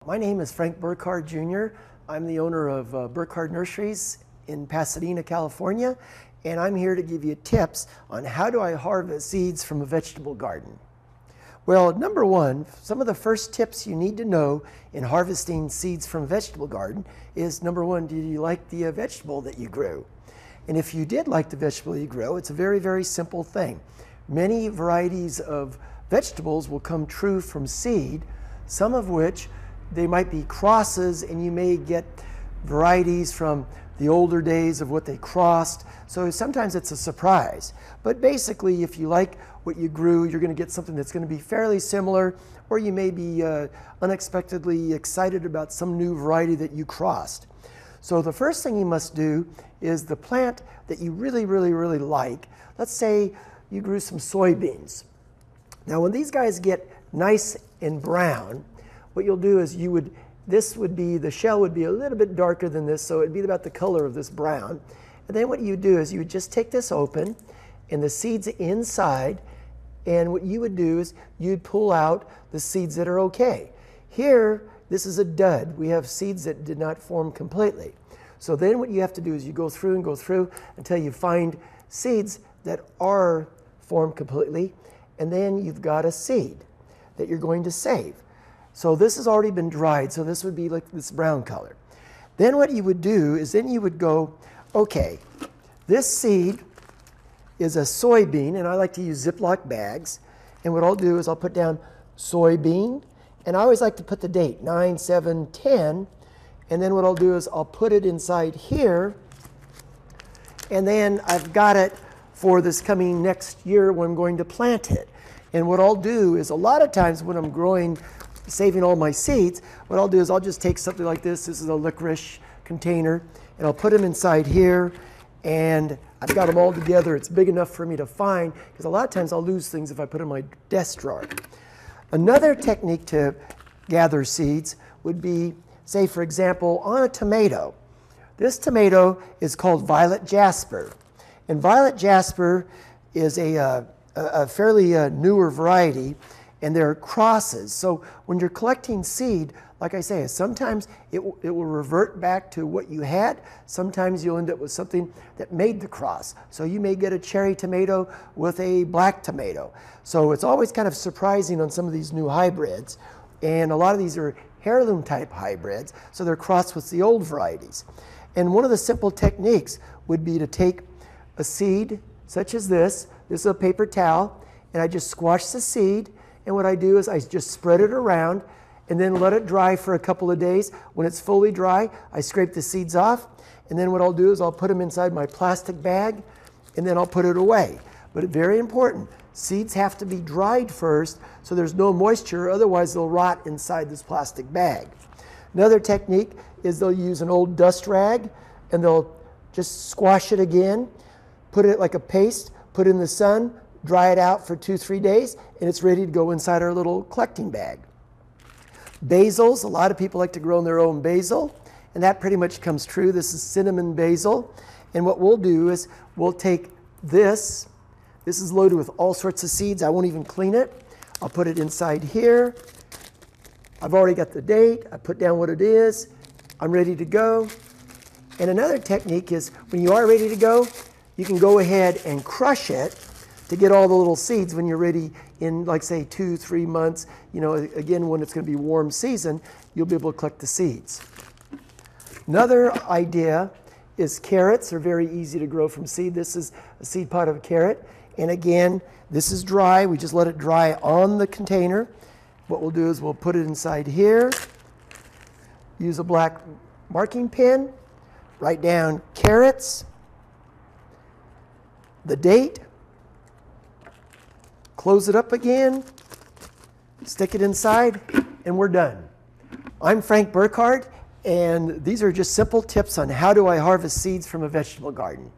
My name is Frank Burkard Jr. I'm the owner of Burkard Nurseries in Pasadena, California, and I'm here to give you tips on how do I harvest seeds from a vegetable garden. Well, number one, some of the first tips you need to know in harvesting seeds from a vegetable garden is, number one, do you like the vegetable that you grew? And if you did like the vegetable you grow, it's a very, very simple thing. Many varieties of vegetables will come true from seed, some of which they might be crosses, and you may get varieties from the older days of what they crossed. So sometimes it's a surprise. But basically, if you like what you grew, you're going to get something that's going to be fairly similar, or you may be unexpectedly excited about some new variety that you crossed. So the first thing you must do is the plant that you really like. Let's say you grew some soybeans. Now when these guys get nice and brown, what you'll do is the shell would be a little bit darker than this, so it'd be about the color of this brown. And then what you do is you would just take this open, and the seeds inside, and what you would do is you'd pull out the seeds that are okay. Here, this is a dud. We have seeds that did not form completely. So then what you have to do is you go through and go through until you find seeds that are formed completely, and then you've got a seed that you're going to save. So this has already been dried, so this would be like this brown color. Then what you would do is then you would go, okay, this seed is a soybean, and I like to use Ziploc bags. And what I'll do is I'll put down soybean, and I always like to put the date, 9/7/10. And then what I'll do is I'll put it inside here, and then I've got it for this coming next year when I'm going to plant it. And what I'll do is a lot of times when I'm saving all my seeds, what I'll do is I'll just take something like this. This is a licorice container, and I'll put them inside here, and I've got them all together. It's big enough for me to find, because a lot of times I'll lose things if I put them in my desk drawer. Another technique to gather seeds would be, say for example, on a tomato. This tomato is called Violet Jasper, and Violet Jasper is a fairly newer variety, and they're crosses. So when you're collecting seed, like I say, sometimes it will revert back to what you had. Sometimes you'll end up with something that made the cross. So you may get a cherry tomato with a black tomato. So it's always kind of surprising on some of these new hybrids. And a lot of these are heirloom type hybrids, so they're crossed with the old varieties. And one of the simple techniques would be to take a seed such as this. This is a paper towel, and I just squash the seed. And what I do is I just spread it around and then let it dry for a couple of days. When it's fully dry, I scrape the seeds off. And then what I'll do is I'll put them inside my plastic bag, and then I'll put it away. But it's very important. Seeds have to be dried first so there's no moisture, otherwise they'll rot inside this plastic bag. Another technique is they'll use an old dust rag, and they'll just squash it again, put it like a paste, put it in the sun, dry it out for 2-3 days, and it's ready to go inside our little collecting bag. Basils, a lot of people like to grow their own basil, and that pretty much comes true. This is cinnamon basil, and what we'll do is we'll take this. This is loaded with all sorts of seeds. I won't even clean it. I'll put it inside here. I've already got the date. I put down what it is. I'm ready to go. And another technique is when you are ready to go, you can go ahead and crush it to get all the little seeds when you're ready in, like say, 2-3 months. You know, again, when it's going to be warm season, you'll be able to collect the seeds. Another idea is carrots are very easy to grow from seed. This is a seed pod of a carrot. And again, this is dry. We just let it dry on the container. What we'll do is we'll put it inside here, use a black marking pen, write down carrots, the date, close it up again, stick it inside, and we're done. I'm Frank Burkard, and these are just simple tips on how do I harvest seeds from a vegetable garden.